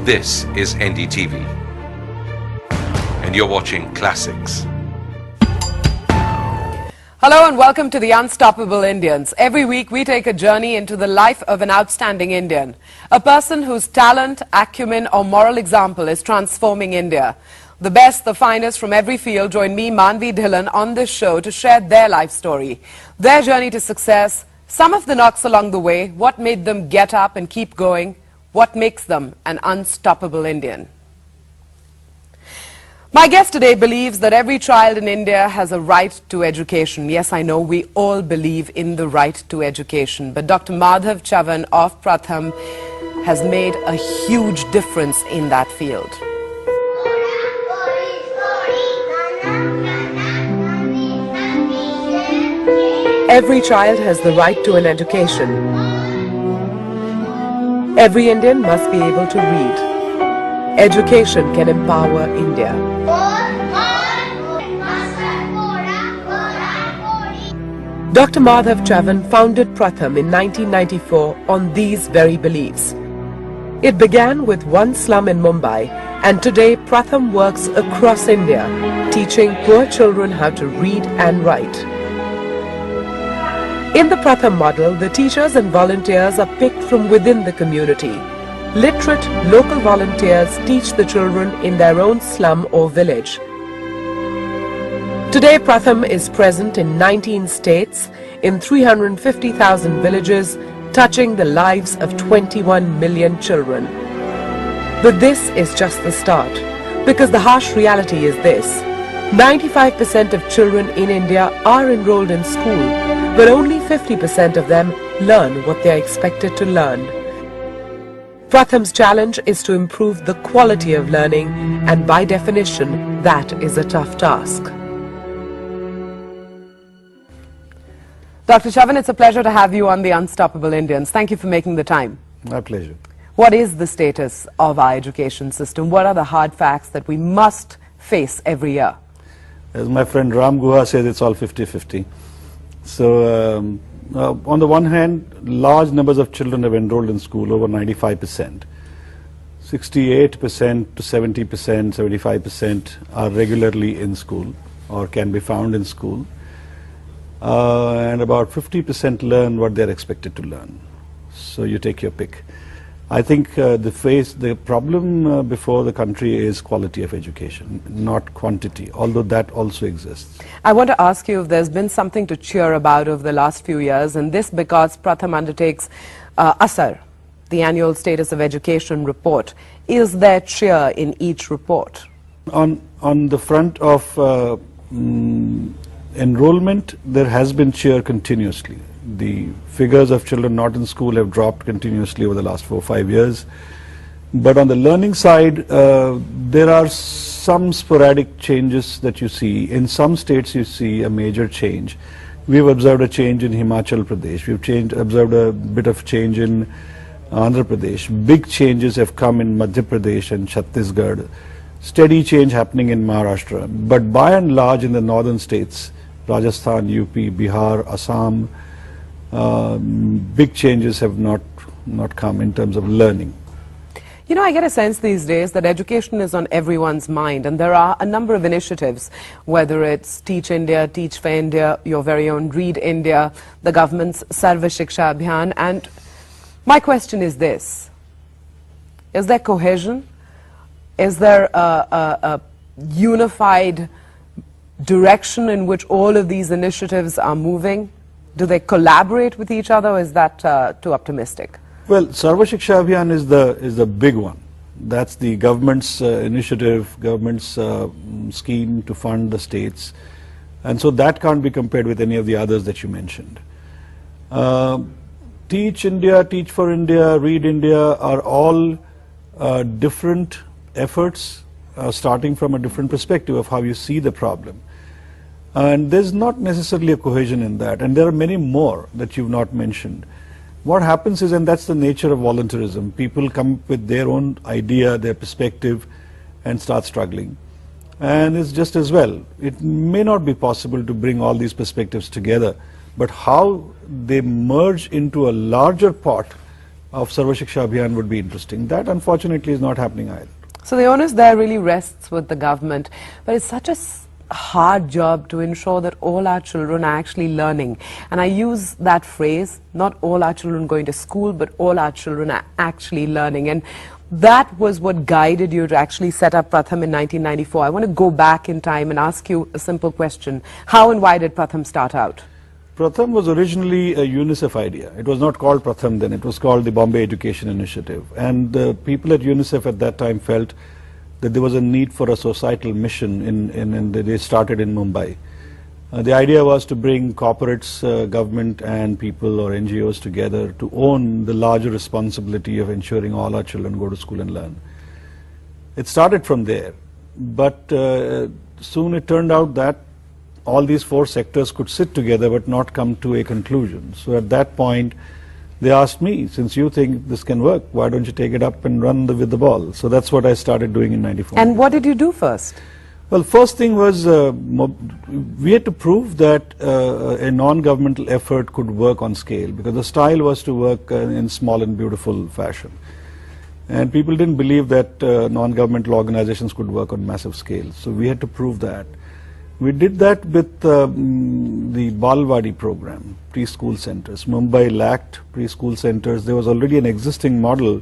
This is NDTV, and you're watching Classics. Hello and welcome to the Unstoppable Indians. Every week we take a journey into the life of an outstanding Indian, a person whose talent, acumen or moral example is transforming India. The best, the finest from every field join me, Manvi Dhillon, on this show to share their life story, their journey to success, some of the knocks along the way, what made them get up and keep going, what makes them an unstoppable Indian. My guest today believes that every child in India has a right to education. Yes, I know we all believe in the right to education, but Dr. Madhav Chavan of Pratham has made a huge difference in that field. Every child has the right to an education. Every Indian must be able to read. Education can empower India. Dr. Madhav Chavan founded Pratham in 1994 on these very beliefs. It began with one slum in Mumbai, and today Pratham works across India, teaching poor children how to read and write. In the Pratham model, the teachers and volunteers are picked from within the community. Literate local volunteers teach the children in their own slum or village. Today, Pratham is present in 19 states, in 350,000 villages, touching the lives of 21 million children. But this is just the start, because the harsh reality is this: 95% of children in India are enrolled in school, but only 50% of them learn what they are expected to learn. Pratham's challenge is to improve the quality of learning, and by definition, that is a tough task. Dr. Chavan, it's a pleasure to have you on the Unstoppable Indians. Thank you for making the time. My pleasure. What is the status of our education system? What are the hard facts that we must face every year? As my friend Ram Guha says, it's all 50-50. So, on the one hand, large numbers of children have enrolled in school, over 95%. 68% to 70%, 75% are regularly in school or can be found in school. And about 50% learn what they're expected to learn. So you take your pick. I think the problem before the country is quality of education, not quantity, although that also exists. I want to ask you if there's been something to cheer about over the last few years, and this because Pratham undertakes ASAR, the annual status of education report. Is there cheer in each report? On the front of enrollment, there has been cheer continuously. The figures of children not in school have dropped continuously over the last 4 or 5 years. But on the learning side, there are some sporadic changes that you see. In some states you see a major change. We've observed a change in Himachal Pradesh. We've observed a bit of change in Andhra Pradesh. Big changes have come in Madhya Pradesh and Chhattisgarh. Steady change happening in Maharashtra. But by and large in the northern states, Rajasthan, UP, Bihar, Assam, big changes have not come in terms of learning. You know, I get a sense these days that education is on everyone's mind, and there are a number of initiatives, whether it's Teach India, Teach for India, your very own Read India, the government's Sarva Shiksha Abhiyan, and my question is this: is there cohesion? Is there a unified direction in which all of these initiatives are moving? Do they collaborate with each other, or is that too optimistic? Well, Sarva Shiksha Abhiyan is the big one. That's the government's initiative, government's scheme to fund the states. And so that can't be compared with any of the others that you mentioned. Teach India, Teach for India, Read India are all different efforts starting from a different perspective of how you see the problem. And there's not necessarily a cohesion in that. And there are many more that you've not mentioned. What happens is, and that's the nature of volunteerism, people come with their own idea, their perspective, and start struggling. And it's just as well. It may not be possible to bring all these perspectives together, but how they merge into a larger pot of Sarva Shiksha Abhiyan would be interesting. That unfortunately is not happening either. So the onus there really rests with the government, but it's such a hard job to ensure that all our children are actually learning. And I use that phrase, not all our children going to school, but all our children are actually learning. And that was what guided you to actually set up Pratham in 1994. I want to go back in time and ask you a simple question. How and why did Pratham start out? Pratham was originally a UNICEF idea. It was not called Pratham then, it was called the Bombay Education Initiative. And the people at UNICEF at that time felt that there was a need for a societal mission they started in Mumbai. The idea was to bring corporates, government and people or NGOs together to own the larger responsibility of ensuring all our children go to school and learn. It started from there, but soon it turned out that all these four sectors could sit together but not come to a conclusion. So at that point, they asked me, since you think this can work, why don't you take it up and run with the ball? So that's what I started doing in 94. And what did you do first? Well, first thing was we had to prove that a non-governmental effort could work on scale, because the style was to work in small and beautiful fashion. And people didn't believe that non-governmental organizations could work on massive scale. So we had to prove that. We did that with the Balwadi program, preschool centers. Mumbai lacked preschool centers. There was already an existing model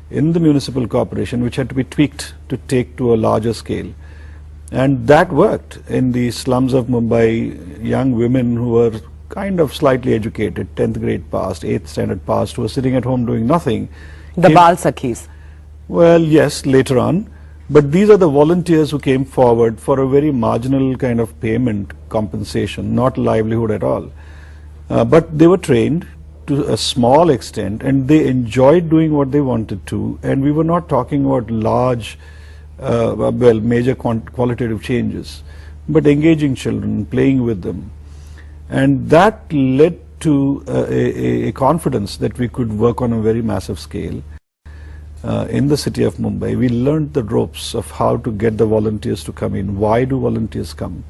in the municipal corporation which had to be tweaked to take to a larger scale. And that worked. In the slums of Mumbai, young women who were kind of slightly educated, 10th grade passed, 8th standard passed, who were sitting at home doing nothing. The Bal Sakhis. Well, yes, later on. But these are the volunteers who came forward for a very marginal kind of payment compensation, not livelihood at all. But they were trained to a small extent and they enjoyed doing what they wanted to. And we were not talking about large, major qualitative changes, but engaging children, playing with them. And that led to a confidence that we could work on a very massive scale. In the city of Mumbai, we learned the ropes of how to get the volunteers to come in. Why do volunteers come?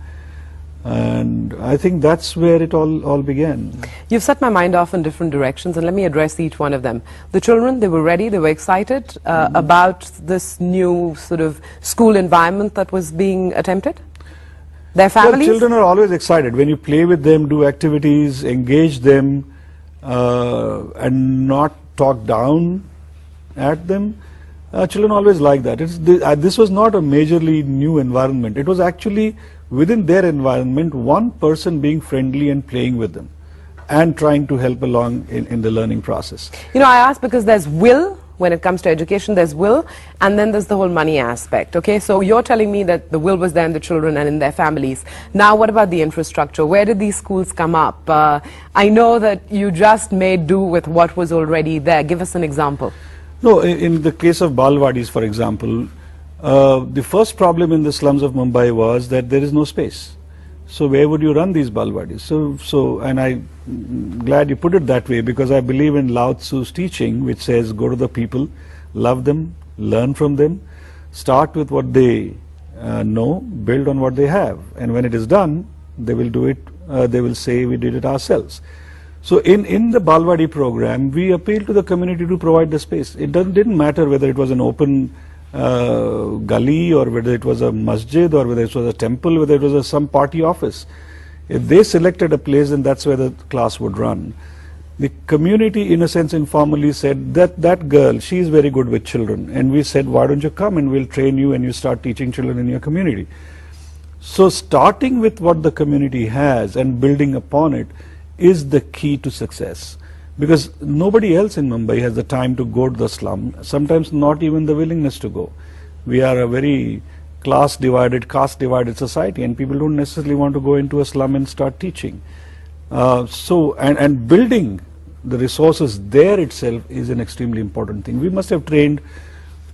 And I think that's where it all began. You've set my mind off in different directions, and let me address each one of them. The children, they were ready, they were excited about this new sort of school environment that was being attempted? Their families? Well, children are always excited. When you play with them, do activities, engage them, and not talk down at them, children always like that. This was not a majorly new environment. It was actually within their environment, one person being friendly and playing with them and trying to help along in the learning process. You know, I ask because there's will when it comes to education, there's will, and then there's the whole money aspect, okay? So you're telling me that the will was there in the children and in their families. Now what about the infrastructure? Where did these schools come up? I know that you just made do with what was already there. Give us an example. No, in the case of Balwadis, for example, the first problem in the slums of Mumbai was that there is no space. So where would you run these Balwadis? And I'm glad you put it that way, because I believe in Lao Tzu's teaching, which says go to the people, love them, learn from them, start with what they know, build on what they have. And when it is done, they will do it, they will say we did it ourselves. So in the Balwadi program, we appealed to the community to provide the space. It didn't matter whether it was an open gully or whether it was a masjid or whether it was a temple, whether it was some party office. If they selected a place, then that's where the class would run. The community, in a sense, informally said that girl, she is very good with children. And we said, why don't you come and we'll train you and you start teaching children in your community. So starting with what the community has and building upon it is the key to success, because nobody else in Mumbai has the time to go to the slum, sometimes not even the willingness to go. We are a very caste divided society, and people don't necessarily want to go into a slum and start teaching. And building the resources there itself is an extremely important thing. We must have trained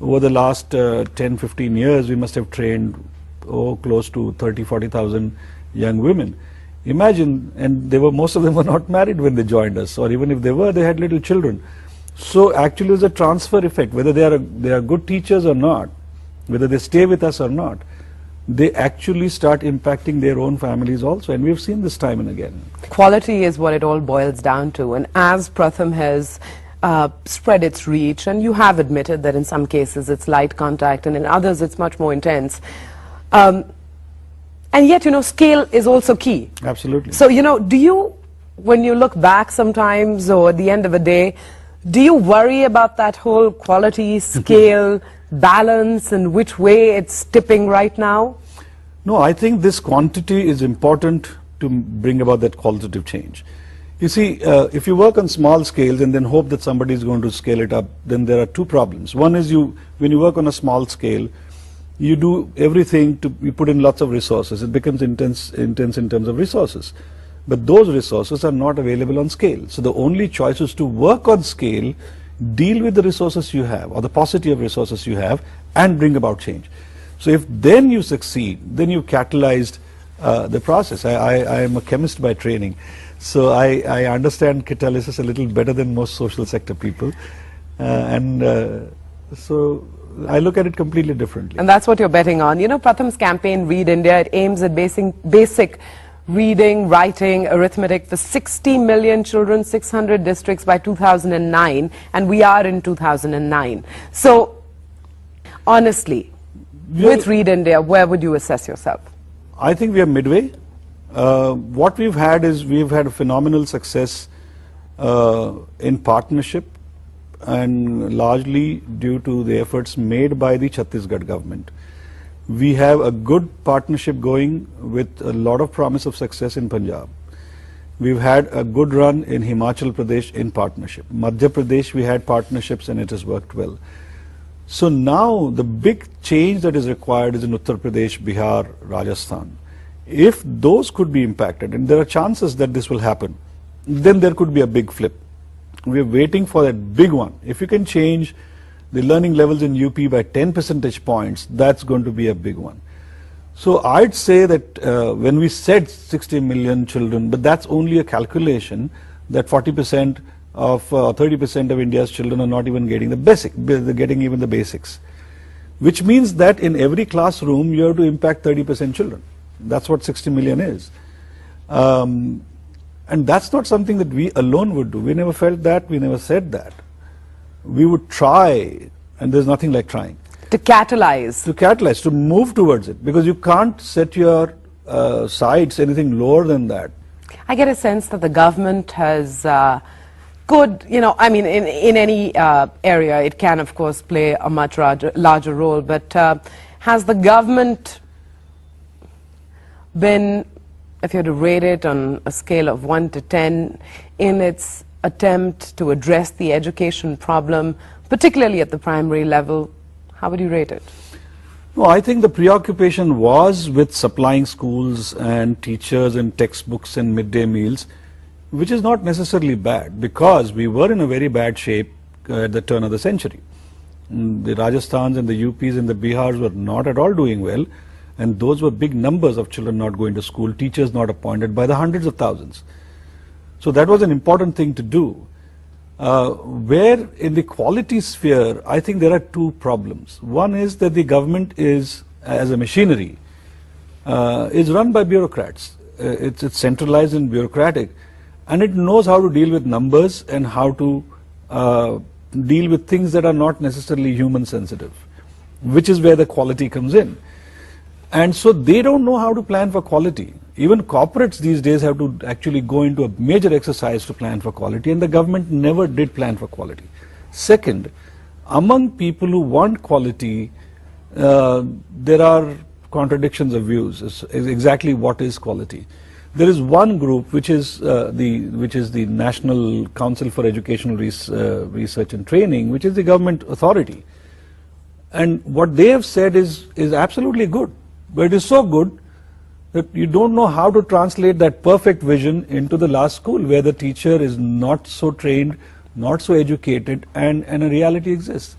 over the last 10-15 years, we must have trained close to 30,000-40,000 young women. Imagine, and most of them were not married when they joined us, or even if they were, they had little children. So actually there's a transfer effect, whether they are good teachers or not, whether they stay with us or not, they actually start impacting their own families also, and we've seen this time and again. Quality is what it all boils down to, and as Pratham has spread its reach, and you have admitted that in some cases it's light contact and in others it's much more intense. And yet, scale is also key. Absolutely. So, do you, when you look back sometimes or at the end of a day, do you worry about that whole quality, scale, balance, and which way it's tipping right now? No, I think this quantity is important to bring about that qualitative change. You see, if you work on small scales and then hope that somebody is going to scale it up, then there are two problems. One is when you work on a small scale, you do everything you put in lots of resources. It becomes intense in terms of resources. But those resources are not available on scale. So the only choice is to work on scale, deal with the resources you have or the paucity of resources you have, and bring about change. So if then you succeed, then you've catalyzed the process. I am a chemist by training, so I understand catalysis a little better than most social sector people, so I look at it completely differently. And that's what you're betting on. Pratham's campaign, Read India, it aims at basic reading, writing, arithmetic for 60 million children, 600 districts by 2009, and we are in 2009. So, honestly, with Read India, where would you assess yourself? I think we are midway. What we've had is we've had a phenomenal success in partnership, and largely due to the efforts made by the Chhattisgarh government. We have a good partnership going with a lot of promise of success in Punjab. We've had a good run in Himachal Pradesh in partnership. Madhya Pradesh, we had partnerships and it has worked well. So now the big change that is required is in Uttar Pradesh, Bihar, Rajasthan. If those could be impacted, and there are chances that this will happen, then there could be a big flip. We are waiting for that big one. If you can change the learning levels in UP by 10 percentage points, that's going to be a big one. So I'd say that when we said 60 million children, but that's only a calculation that 40% of 30% of India's children are not even getting they're getting even the basics, which means that in every classroom you have to impact 30% children. That's what 60 million is. And that's not something that we alone would do. We never felt that, we never said that. We would try, and there's nothing like trying. To catalyze. To catalyze, to move towards it, because you can't set your sights anything lower than that. I get a sense that the government has in any area, it can of course play a much larger role, but has the government been, if you had to rate it on a scale of 1 to 10, in its attempt to address the education problem, particularly at the primary level, how would you rate it? No, I think the preoccupation was with supplying schools and teachers and textbooks and midday meals, which is not necessarily bad, because we were in a very bad shape at the turn of the century. The Rajasthans and the UPs and the Bihars were not at all doing well, and those were big numbers of children not going to school, teachers not appointed by the hundreds of thousands. So that was an important thing to do. Where in the quality sphere, I think there are two problems. One is that the government is, as a machinery, is run by bureaucrats. It's centralized and bureaucratic, and it knows how to deal with numbers and how to deal with things that are not necessarily human sensitive, which is where the quality comes in. And so they don't know how to plan for quality. Even corporates these days have to actually go into a major exercise to plan for quality, and the government never did plan for quality. Second, among people who want quality, there are contradictions of views is exactly what is quality. There is one group which is the National Council for Educational Research and Training, which is the government authority. And what they have said is absolutely good. But it is so good that you don't know how to translate that perfect vision into the last school, where the teacher is not so trained, not so educated, and a reality exists.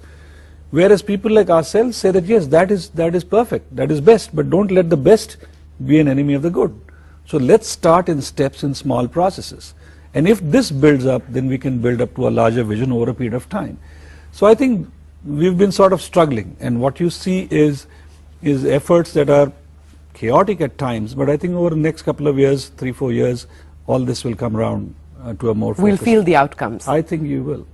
Whereas people like ourselves say that yes, that is perfect, that is best, but don't let the best be an enemy of the good. So let's start in steps, in small processes. And if this builds up, then we can build up to a larger vision over a period of time. So I think we've been sort of struggling, and what you see is efforts that are chaotic at times, but I think over the next couple of years, 3-4 years, all this will come around to a more focused. We'll feel the outcomes. I think you will.